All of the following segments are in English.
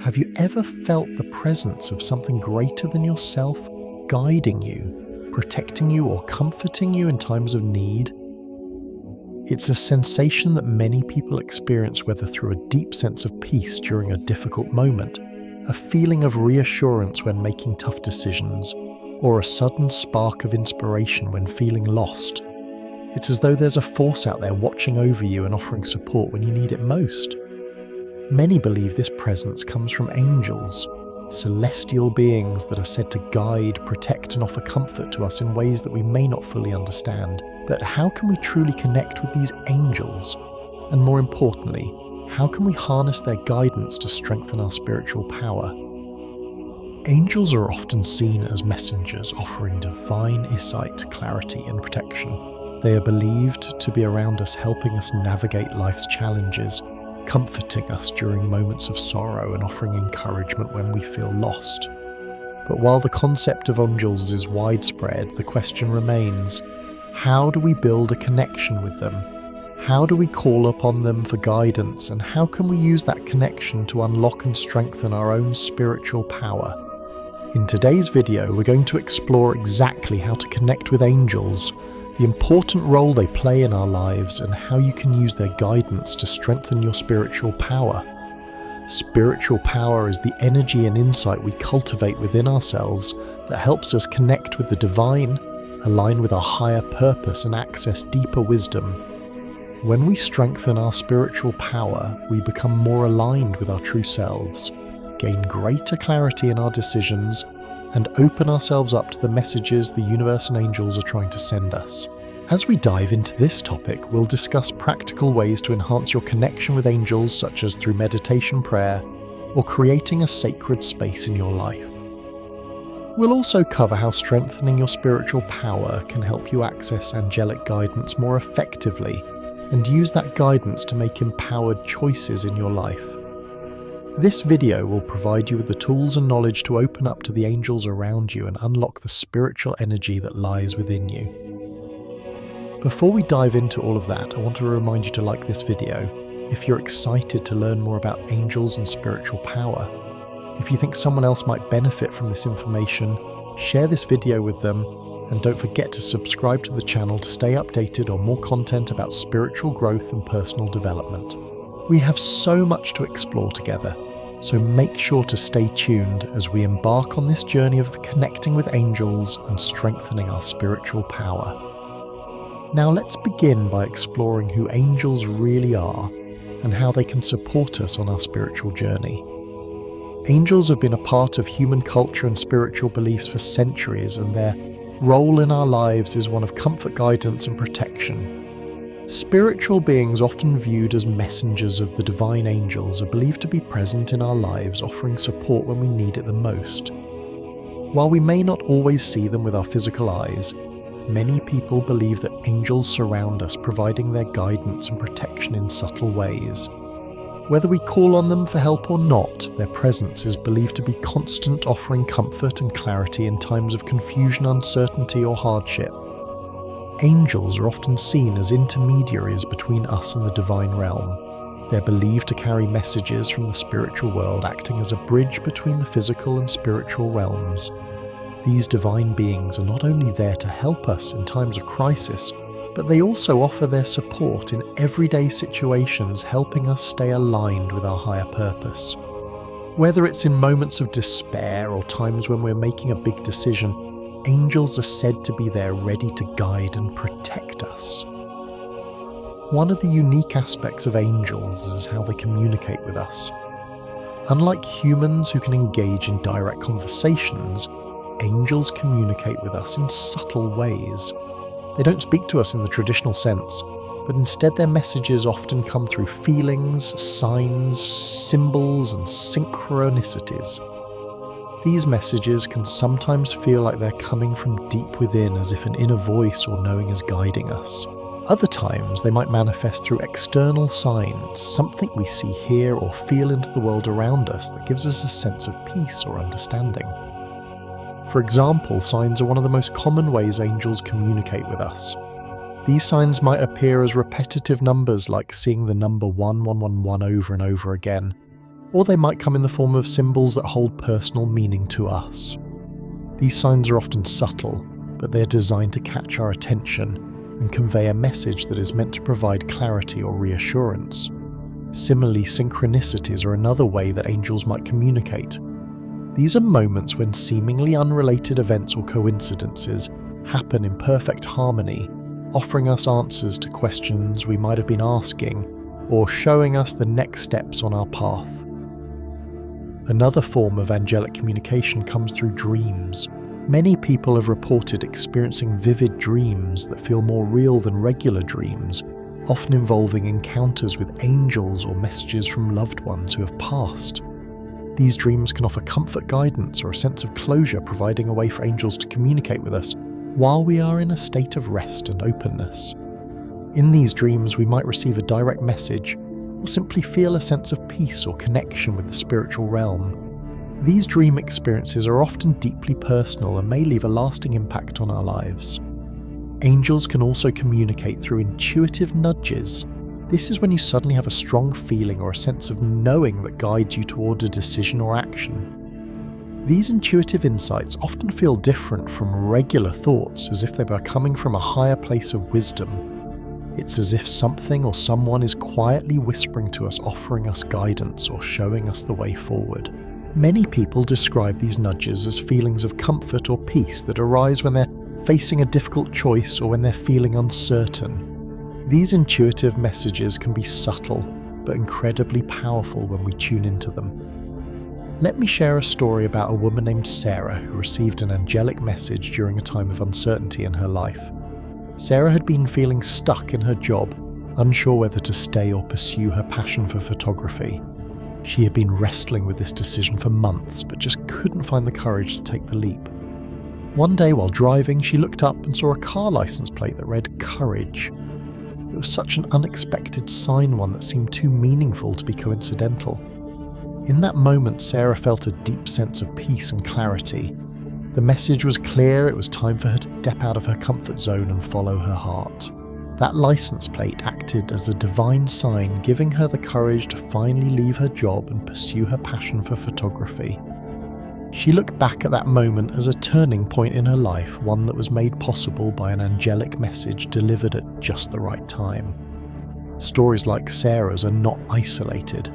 Have you ever felt the presence of something greater than yourself guiding you, protecting you, or comforting you in times of need? It's a sensation that many people experience, whether through a deep sense of peace during a difficult moment, a feeling of reassurance when making tough decisions, or a sudden spark of inspiration when feeling lost. It's as though there's a force out there watching over you and offering support when you need it most. Many believe this presence comes from angels, celestial beings that are said to guide, protect, and offer comfort to us in ways that we may not fully understand. But how can we truly connect with these angels? And more importantly, how can we harness their guidance to strengthen our spiritual power? Angels are often seen as messengers offering divine insight, clarity, and protection. They are believed to be around us, helping us navigate life's challenges, comforting us during moments of sorrow and offering encouragement when we feel lost. But while the concept of angels is widespread, the question remains, how do we build a connection with them? How do we call upon them for guidance, and how can we use that connection to unlock and strengthen our own spiritual power? In today's video, we're going to explore exactly how to connect with angels, the important role they play in our lives, and how you can use their guidance to strengthen your spiritual power. Spiritual power is the energy and insight we cultivate within ourselves that helps us connect with the divine, align with our higher purpose, and access deeper wisdom. When we strengthen our spiritual power, we become more aligned with our true selves, gain greater clarity in our decisions, and open ourselves up to the messages the universe and angels are trying to send us. As we dive into this topic, we'll discuss practical ways to enhance your connection with angels, such as through meditation, prayer, or creating a sacred space in your life. We'll also cover how strengthening your spiritual power can help you access angelic guidance more effectively and use that guidance to make empowered choices in your life. This video will provide you with the tools and knowledge to open up to the angels around you and unlock the spiritual energy that lies within you. Before we dive into all of that, I want to remind you to like this video if you're excited to learn more about angels and spiritual power. If you think someone else might benefit from this information, share this video with them, and don't forget to subscribe to the channel to stay updated on more content about spiritual growth and personal development. We have so much to explore together, so make sure to stay tuned as we embark on this journey of connecting with angels and strengthening our spiritual power. Now let's begin by exploring who angels really are and how they can support us on our spiritual journey. Angels have been a part of human culture and spiritual beliefs for centuries, and their role in our lives is one of comfort, guidance, and protection. Spiritual beings, often viewed as messengers of the divine angels, are believed to be present in our lives, offering support when we need it the most. While we may not always see them with our physical eyes, many people believe that angels surround us, providing their guidance and protection in subtle ways. Whether we call on them for help or not, their presence is believed to be constant, offering comfort and clarity in times of confusion, uncertainty, or hardship. Angels are often seen as intermediaries between us and the divine realm. They're believed to carry messages from the spiritual world, acting as a bridge between the physical and spiritual realms. These divine beings are not only there to help us in times of crisis, but they also offer their support in everyday situations, helping us stay aligned with our higher purpose. Whether it's in moments of despair or times when we're making a big decision, angels are said to be there ready to guide and protect us. One of the unique aspects of angels is how they communicate with us. Unlike humans who can engage in direct conversations, angels communicate with us in subtle ways. They don't speak to us in the traditional sense, but instead their messages often come through feelings, signs, symbols, and synchronicities. These messages can sometimes feel like they're coming from deep within, as if an inner voice or knowing is guiding us. Other times they might manifest through external signs, something we see, hear, or feel into the world around us that gives us a sense of peace or understanding. For example, signs are one of the most common ways angels communicate with us. These signs might appear as repetitive numbers, like seeing the number 1111 over and over again, or they might come in the form of symbols that hold personal meaning to us. These signs are often subtle, but they are designed to catch our attention and convey a message that is meant to provide clarity or reassurance. Similarly, synchronicities are another way that angels might communicate. These are moments when seemingly unrelated events or coincidences happen in perfect harmony, offering us answers to questions we might have been asking, or showing us the next steps on our path. Another form of angelic communication comes through dreams. Many people have reported experiencing vivid dreams that feel more real than regular dreams, often involving encounters with angels or messages from loved ones who have passed. These dreams can offer comfort, guidance, or a sense of closure, providing a way for angels to communicate with us while we are in a state of rest and openness. In these dreams, we might receive a direct message or simply feel a sense of peace or connection with the spiritual realm. These dream experiences are often deeply personal and may leave a lasting impact on our lives. Angels can also communicate through intuitive nudges. This is when you suddenly have a strong feeling or a sense of knowing that guides you toward a decision or action. These intuitive insights often feel different from regular thoughts, as if they were coming from a higher place of wisdom. It's as if something or someone is quietly whispering to us, offering us guidance or showing us the way forward. Many people describe these nudges as feelings of comfort or peace that arise when they're facing a difficult choice or when they're feeling uncertain. These intuitive messages can be subtle, but incredibly powerful when we tune into them. Let me share a story about a woman named Sarah who received an angelic message during a time of uncertainty in her life. Sarah had been feeling stuck in her job, unsure whether to stay or pursue her passion for photography. She had been wrestling with this decision for months, but just couldn't find the courage to take the leap. One day while driving, she looked up and saw a car license plate that read "Courage." It was such an unexpected sign, one that seemed too meaningful to be coincidental. In that moment, Sarah felt a deep sense of peace and clarity. The message was clear. It was time for her to step out of her comfort zone and follow her heart. That license plate acted as a divine sign, giving her the courage to finally leave her job and pursue her passion for photography. She looked back at that moment as a turning point in her life, one that was made possible by an angelic message delivered at just the right time. Stories like Sarah's are not isolated.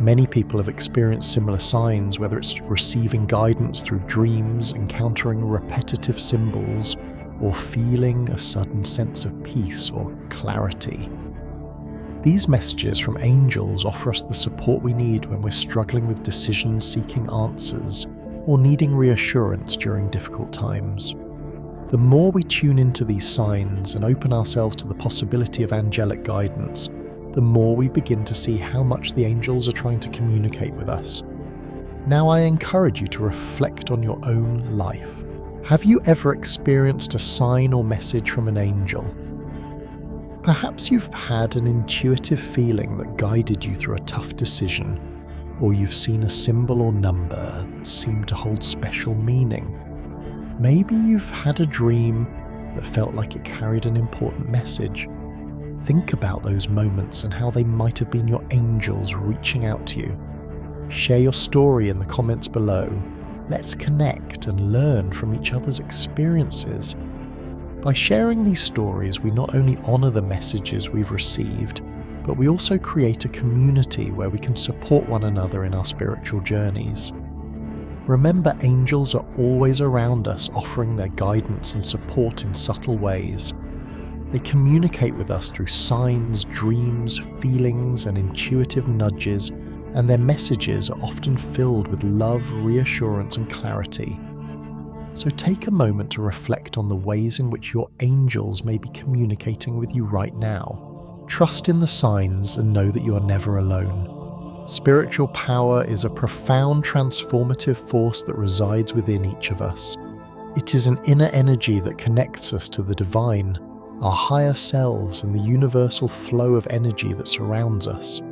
Many people have experienced similar signs, whether it's receiving guidance through dreams, encountering repetitive symbols, or feeling a sudden sense of peace or clarity. These messages from angels offer us the support we need when we're struggling with decisions, seeking answers, or needing reassurance during difficult times. The more we tune into these signs and open ourselves to the possibility of angelic guidance, the more we begin to see how much the angels are trying to communicate with us. Now I encourage you to reflect on your own life. Have you ever experienced a sign or message from an angel? Perhaps you've had an intuitive feeling that guided you through a tough decision, or you've seen a symbol or number that seemed to hold special meaning. Maybe you've had a dream that felt like it carried an important message. Think about those moments and how they might have been your angels reaching out to you. Share your story in the comments below. Let's connect and learn from each other's experiences. By sharing these stories, we not only honor the messages we've received, but we also create a community where we can support one another in our spiritual journeys. Remember, angels are always around us, offering their guidance and support in subtle ways. They communicate with us through signs, dreams, feelings, and intuitive nudges, and their messages are often filled with love, reassurance, and clarity. So take a moment to reflect on the ways in which your angels may be communicating with you right now. Trust in the signs and know that you are never alone. Spiritual power is a profound transformative force that resides within each of us. It is an inner energy that connects us to the divine, our higher selves, and the universal flow of energy that surrounds us.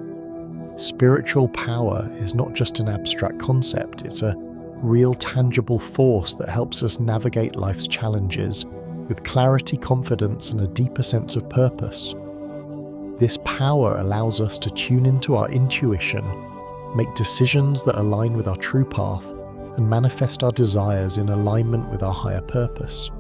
Spiritual power is not just an abstract concept, it's a real tangible force that helps us navigate life's challenges with clarity, confidence, and a deeper sense of purpose. This power allows us to tune into our intuition, make decisions that align with our true path, and manifest our desires in alignment with our higher purpose.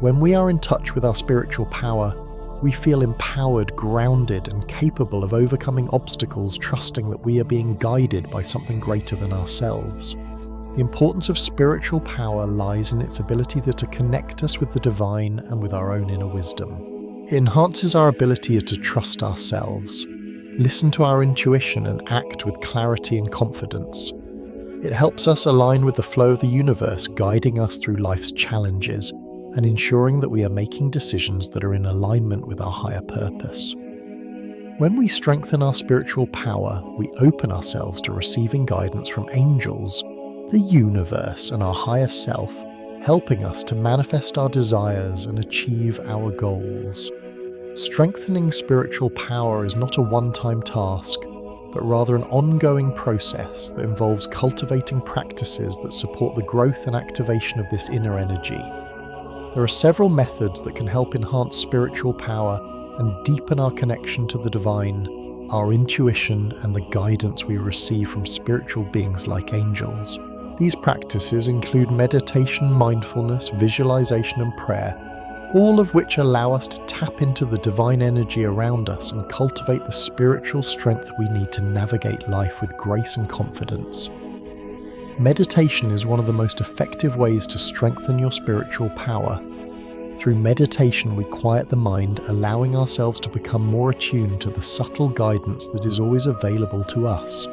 When we are in touch with our spiritual power, we feel empowered, grounded, and capable of overcoming obstacles, trusting that we are being guided by something greater than ourselves. The importance of spiritual power lies in its ability to connect us with the divine and with our own inner wisdom. It enhances our ability to trust ourselves, listen to our intuition, and act with clarity and confidence. It helps us align with the flow of the universe, guiding us through life's challenges and ensuring that we are making decisions that are in alignment with our higher purpose. When we strengthen our spiritual power, we open ourselves to receiving guidance from angels, the universe, and our higher self, helping us to manifest our desires and achieve our goals. Strengthening spiritual power is not a one-time task, but rather an ongoing process that involves cultivating practices that support the growth and activation of this inner energy. There are several methods that can help enhance spiritual power and deepen our connection to the divine, our intuition, and the guidance we receive from spiritual beings like angels. These practices include meditation, mindfulness, visualization, and prayer, all of which allow us to tap into the divine energy around us and cultivate the spiritual strength we need to navigate life with grace and confidence. Meditation is one of the most effective ways to strengthen your spiritual power. Through meditation, we quiet the mind, allowing ourselves to become more attuned to the subtle guidance that is always available to us.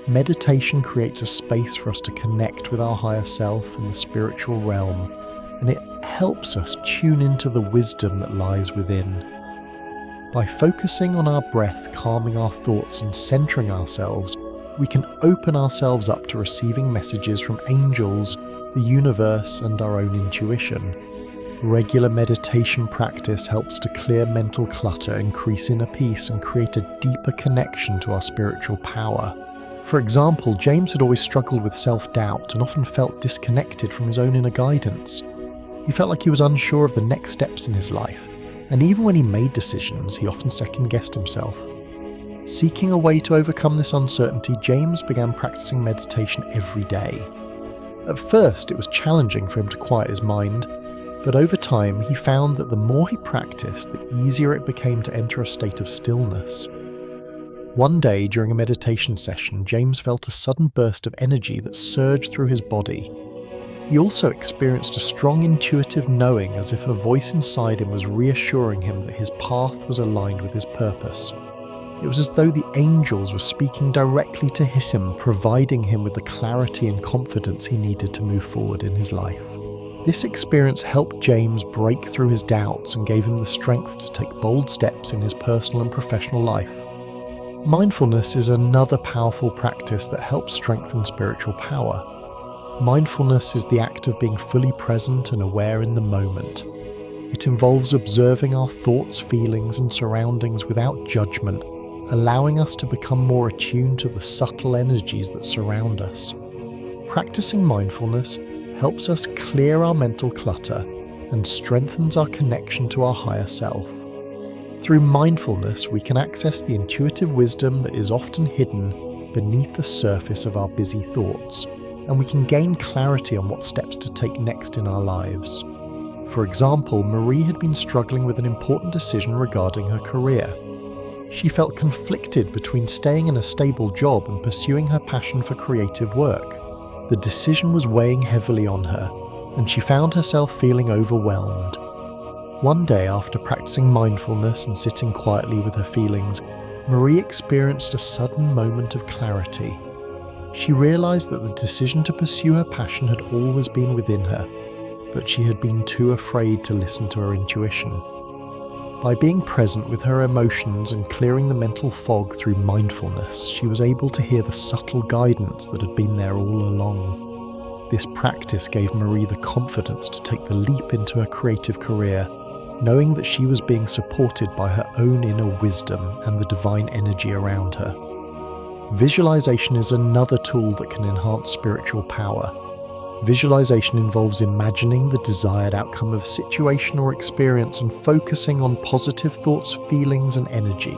Meditation creates a space for us to connect with our higher self in the spiritual realm, and it helps us tune into the wisdom that lies within. By focusing on our breath, calming our thoughts, and centering ourselves, we can open ourselves up to receiving messages from angels, the universe, and our own intuition. Regular meditation practice helps to clear mental clutter, increase inner peace, and create a deeper connection to our spiritual power. For example, James had always struggled with self-doubt and often felt disconnected from his own inner guidance. He felt like he was unsure of the next steps in his life, and even when he made decisions, he often second-guessed himself. Seeking a way to overcome this uncertainty, James began practicing meditation every day. At first, it was challenging for him to quiet his mind, but over time he found that the more he practiced, the easier it became to enter a state of stillness. One day, during a meditation session, James felt a sudden burst of energy that surged through his body. He also experienced a strong intuitive knowing, as if a voice inside him was reassuring him that his path was aligned with his purpose. It was as though the angels were speaking directly to him, providing him with the clarity and confidence he needed to move forward in his life. This experience helped James break through his doubts and gave him the strength to take bold steps in his personal and professional life. Mindfulness is another powerful practice that helps strengthen spiritual power. Mindfulness is the act of being fully present and aware in the moment. It involves observing our thoughts, feelings, and surroundings without judgment, allowing us to become more attuned to the subtle energies that surround us. Practicing mindfulness helps us clear our mental clutter and strengthens our connection to our higher self. Through mindfulness, we can access the intuitive wisdom that is often hidden beneath the surface of our busy thoughts, and we can gain clarity on what steps to take next in our lives. For example, Marie had been struggling with an important decision regarding her career. She felt conflicted between staying in a stable job and pursuing her passion for creative work. The decision was weighing heavily on her, and she found herself feeling overwhelmed. One day, after practicing mindfulness and sitting quietly with her feelings, Marie experienced a sudden moment of clarity. She realized that the decision to pursue her passion had always been within her, but she had been too afraid to listen to her intuition. By being present with her emotions and clearing the mental fog through mindfulness, she was able to hear the subtle guidance that had been there all along. This practice gave Marie the confidence to take the leap into her creative career, knowing that she was being supported by her own inner wisdom and the divine energy around her. Visualization is another tool that can enhance spiritual power. Visualization involves imagining the desired outcome of a situation or experience and focusing on positive thoughts, feelings, and energy.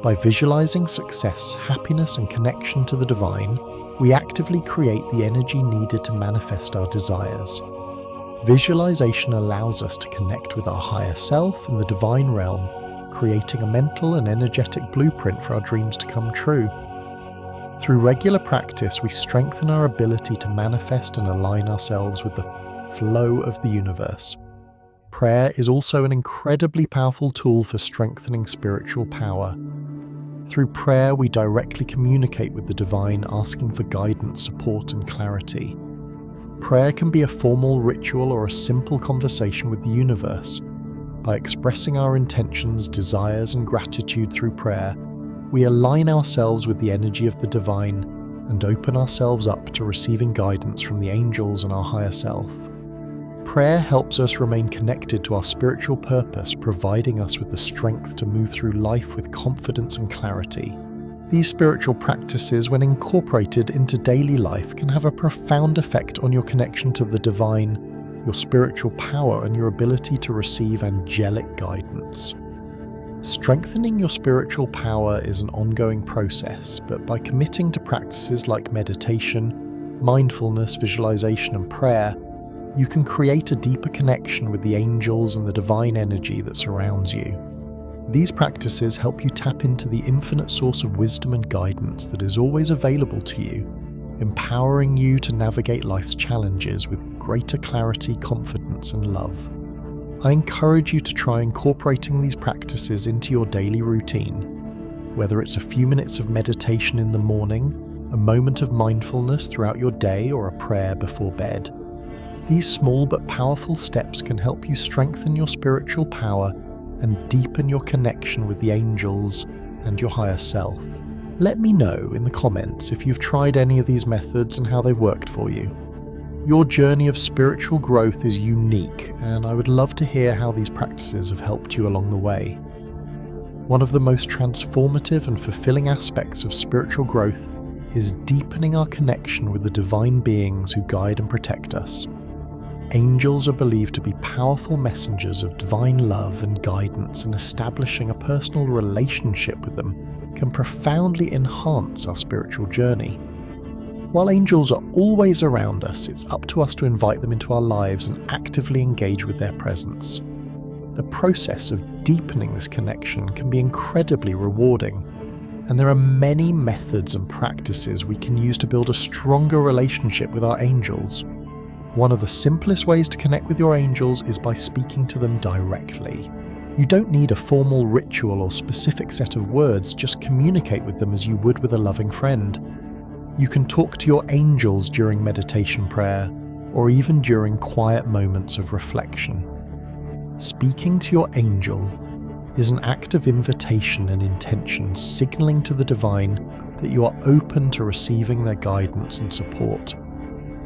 By visualizing success, happiness, and connection to the divine, we actively create the energy needed to manifest our desires. Visualization allows us to connect with our higher self and the divine realm, creating a mental and energetic blueprint for our dreams to come true. Through regular practice, we strengthen our ability to manifest and align ourselves with the flow of the universe. Prayer is also an incredibly powerful tool for strengthening spiritual power. Through prayer, we directly communicate with the divine, asking for guidance, support, and clarity. Prayer can be a formal ritual or a simple conversation with the universe. By expressing our intentions, desires, and gratitude through prayer, we align ourselves with the energy of the divine and open ourselves up to receiving guidance from the angels and our higher self. Prayer helps us remain connected to our spiritual purpose, providing us with the strength to move through life with confidence and clarity. These spiritual practices, when incorporated into daily life, can have a profound effect on your connection to the divine, your spiritual power, and your ability to receive angelic guidance. Strengthening your spiritual power is an ongoing process, but by committing to practices like meditation, mindfulness, visualization, and prayer, you can create a deeper connection with the angels and the divine energy that surrounds you. These practices help you tap into the infinite source of wisdom and guidance that is always available to you, empowering you to navigate life's challenges with greater clarity, confidence, and love. I encourage you to try incorporating these practices into your daily routine, whether it's a few minutes of meditation in the morning, a moment of mindfulness throughout your day, or a prayer before bed. These small but powerful steps can help you strengthen your spiritual power and deepen your connection with the angels and your higher self. Let me know in the comments if you've tried any of these methods and how they've worked for you. Your journey of spiritual growth is unique, and I would love to hear how these practices have helped you along the way. One of the most transformative and fulfilling aspects of spiritual growth is deepening our connection with the divine beings who guide and protect us. Angels are believed to be powerful messengers of divine love and guidance, and establishing a personal relationship with them can profoundly enhance our spiritual journey. While angels are always around us, it's up to us to invite them into our lives and actively engage with their presence. The process of deepening this connection can be incredibly rewarding, and there are many methods and practices we can use to build a stronger relationship with our angels. One of the simplest ways to connect with your angels is by speaking to them directly. You don't need a formal ritual or specific set of words, just communicate with them as you would with a loving friend. You can talk to your angels during meditation prayer, or even during quiet moments of reflection. Speaking to your angel is an act of invitation and intention, signaling to the divine that you are open to receiving their guidance and support.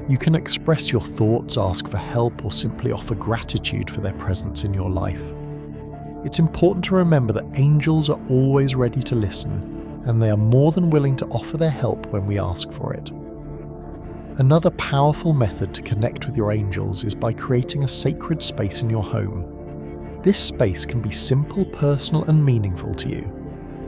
You can express your thoughts, ask for help, or simply offer gratitude for their presence in your life. It's important to remember that angels are always ready to listen, and they are more than willing to offer their help when we ask for it. Another powerful method to connect with your angels is by creating a sacred space in your home. This space can be simple, personal, and meaningful to you.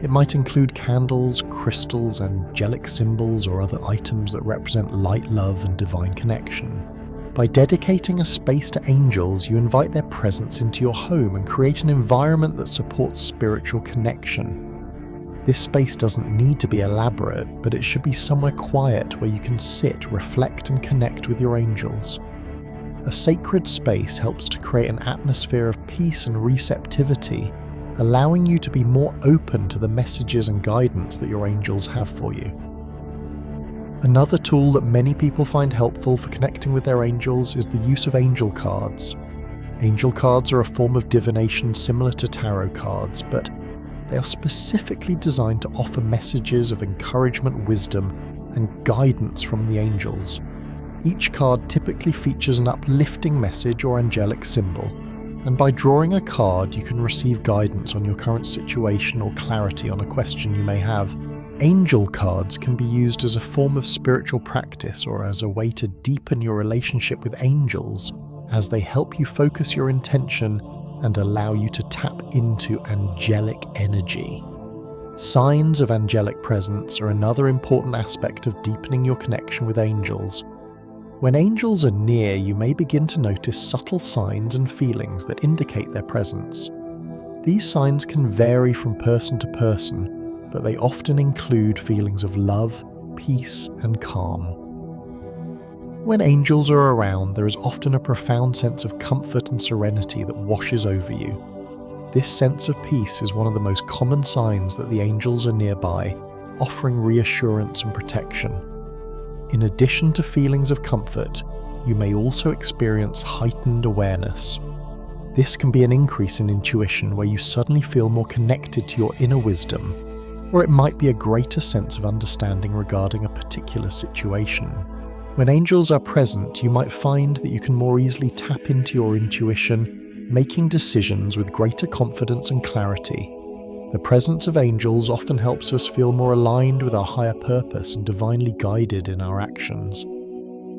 It might include candles, crystals, angelic symbols, or other items that represent light, love, and divine connection. By dedicating a space to angels, you invite their presence into your home and create an environment that supports spiritual connection. This space doesn't need to be elaborate, but it should be somewhere quiet where you can sit, reflect, and connect with your angels. A sacred space helps to create an atmosphere of peace and receptivity, allowing you to be more open to the messages and guidance that your angels have for you. Another tool that many people find helpful for connecting with their angels is the use of angel cards. Angel cards are a form of divination similar to tarot cards, but they are specifically designed to offer messages of encouragement, wisdom, and guidance from the angels. Each card typically features an uplifting message or angelic symbol, and by drawing a card, you can receive guidance on your current situation or clarity on a question you may have. Angel cards can be used as a form of spiritual practice or as a way to deepen your relationship with angels, as they help you focus your intention and allow you to tap into angelic energy. Signs of angelic presence are another important aspect of deepening your connection with angels. When angels are near, you may begin to notice subtle signs and feelings that indicate their presence. These signs can vary from person to person, but they often include feelings of love, peace, and calm. When angels are around, there is often a profound sense of comfort and serenity that washes over you. This sense of peace is one of the most common signs that the angels are nearby, offering reassurance and protection. In addition to feelings of comfort, you may also experience heightened awareness. This can be an increase in intuition where you suddenly feel more connected to your inner wisdom, or it might be a greater sense of understanding regarding a particular situation. When angels are present, you might find that you can more easily tap into your intuition, making decisions with greater confidence and clarity. The presence of angels often helps us feel more aligned with our higher purpose and divinely guided in our actions.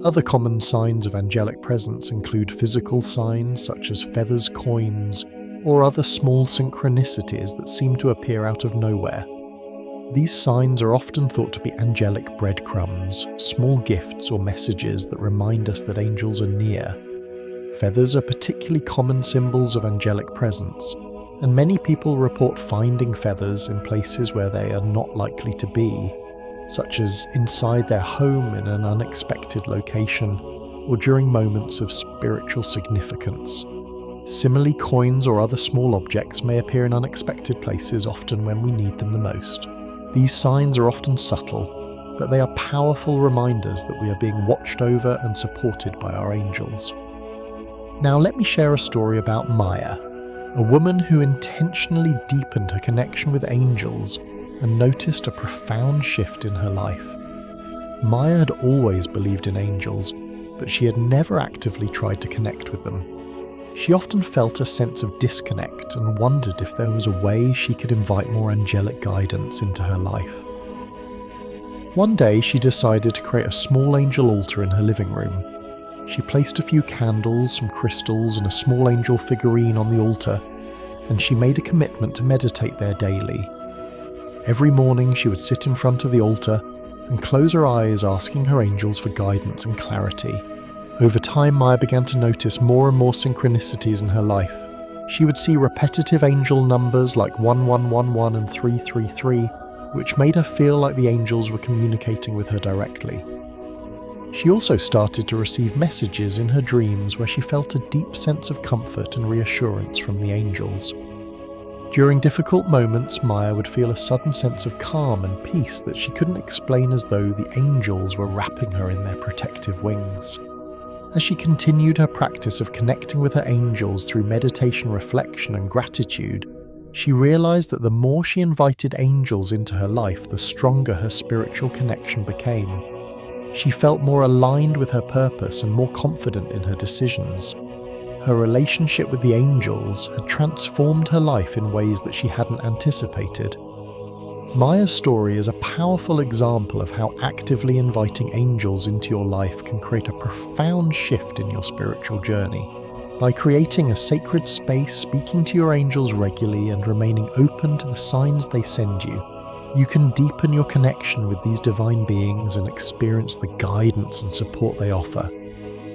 Other common signs of angelic presence include physical signs such as feathers, coins, or other small synchronicities that seem to appear out of nowhere. These signs are often thought to be angelic breadcrumbs, small gifts or messages that remind us that angels are near. Feathers are particularly common symbols of angelic presence, and many people report finding feathers in places where they are not likely to be, such as inside their home in an unexpected location or during moments of spiritual significance. Similarly, coins or other small objects may appear in unexpected places, often when we need them the most. These signs are often subtle, but they are powerful reminders that we are being watched over and supported by our angels. Now let me share a story about Maya, a woman who intentionally deepened her connection with angels and noticed a profound shift in her life. Maya had always believed in angels, but she had never actively tried to connect with them. She often felt a sense of disconnect and wondered if there was a way she could invite more angelic guidance into her life. One day she decided to create a small angel altar in her living room. She placed a few candles, some crystals, and a small angel figurine on the altar, and she made a commitment to meditate there daily. Every morning she would sit in front of the altar and close her eyes, asking her angels for guidance and clarity. Over time, Maya began to notice more and more synchronicities in her life. She would see repetitive angel numbers like 1111 and 333, which made her feel like the angels were communicating with her directly. She also started to receive messages in her dreams where she felt a deep sense of comfort and reassurance from the angels. During difficult moments, Maya would feel a sudden sense of calm and peace that she couldn't explain, as though the angels were wrapping her in their protective wings. As she continued her practice of connecting with her angels through meditation, reflection, and gratitude, she realized that the more she invited angels into her life, the stronger her spiritual connection became. She felt more aligned with her purpose and more confident in her decisions. Her relationship with the angels had transformed her life in ways that she hadn't anticipated. Maya's story is a powerful example of how actively inviting angels into your life can create a profound shift in your spiritual journey. By creating a sacred space, speaking to your angels regularly, and remaining open to the signs they send you, you can deepen your connection with these divine beings and experience the guidance and support they offer.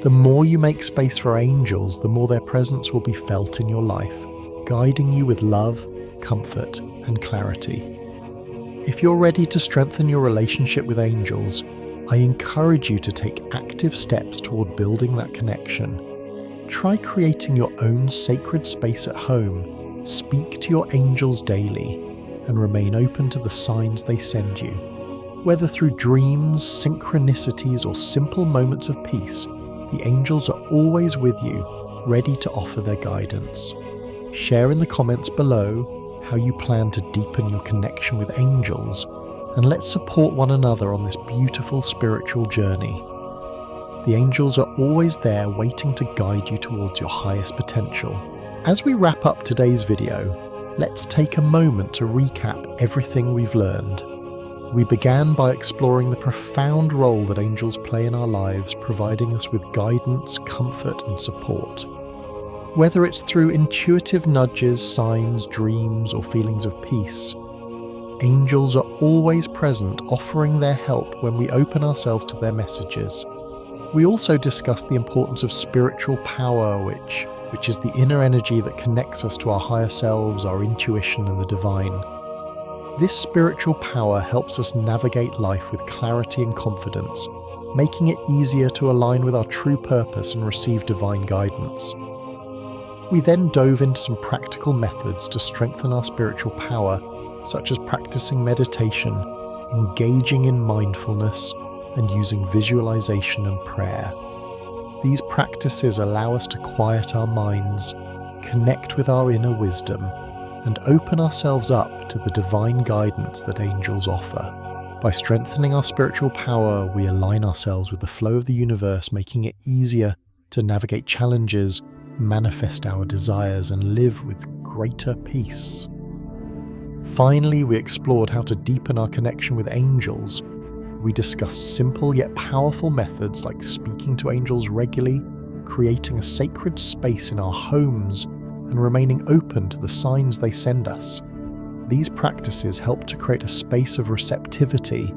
The more you make space for angels, the more their presence will be felt in your life, guiding you with love, comfort, and clarity. If you're ready to strengthen your relationship with angels, I encourage you to take active steps toward building that connection. Try creating your own sacred space at home, speak to your angels daily, and remain open to the signs they send you. Whether through dreams, synchronicities, or simple moments of peace, the angels are always with you, ready to offer their guidance. Share in the comments below how you plan to deepen your connection with angels, and let's support one another on this beautiful spiritual journey. The angels are always there, waiting to guide you towards your highest potential. As we wrap up today's video, let's take a moment to recap everything we've learned. We began by exploring the profound role that angels play in our lives, providing us with guidance, comfort, and support. Whether it's through intuitive nudges, signs, dreams, or feelings of peace, Angels are always present, offering their help when we open ourselves to their messages. We also discuss the importance of spiritual power, which is the inner energy that connects us to our higher selves, our intuition, and the divine. This spiritual power helps us navigate life with clarity and confidence, making it easier to align with our true purpose and receive divine guidance. We then dove into some practical methods to strengthen our spiritual power, such as practicing meditation, engaging in mindfulness, and using visualization and prayer. These practices allow us to quiet our minds, connect with our inner wisdom, and open ourselves up to the divine guidance that angels offer. By strengthening our spiritual power, we align ourselves with the flow of the universe, making it easier to navigate challenges, manifest our desires, and live with greater peace. Finally, we explored how to deepen our connection with angels. We discussed simple yet powerful methods like speaking to angels regularly, creating a sacred space in our homes, and remaining open to the signs they send us. These practices help to create a space of receptivity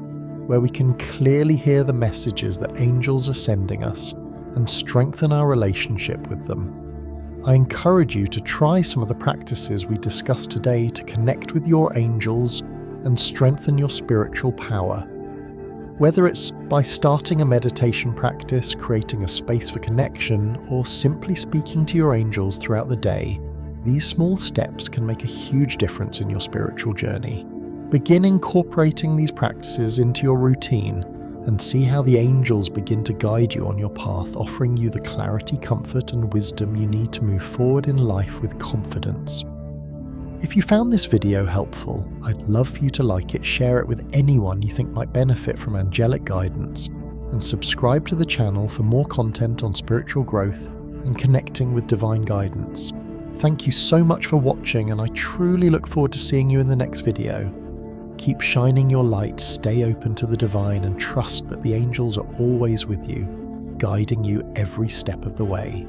where we can clearly hear the messages that angels are sending us and strengthen our relationship with them. I encourage you to try some of the practices we discussed today to connect with your angels and strengthen your spiritual power. Whether it's by starting a meditation practice, creating a space for connection, or simply speaking to your angels throughout the day, these small steps can make a huge difference in your spiritual journey. Begin incorporating these practices into your routine and see how the angels begin to guide you on your path, offering you the clarity, comfort, and wisdom you need to move forward in life with confidence. If you found this video helpful, I'd love for you to like it, share it with anyone you think might benefit from angelic guidance, and subscribe to the channel for more content on spiritual growth and connecting with divine guidance. Thank you so much for watching, and I truly look forward to seeing you in the next video. Keep shining your light, stay open to the divine, and trust that the angels are always with you, guiding you every step of the way.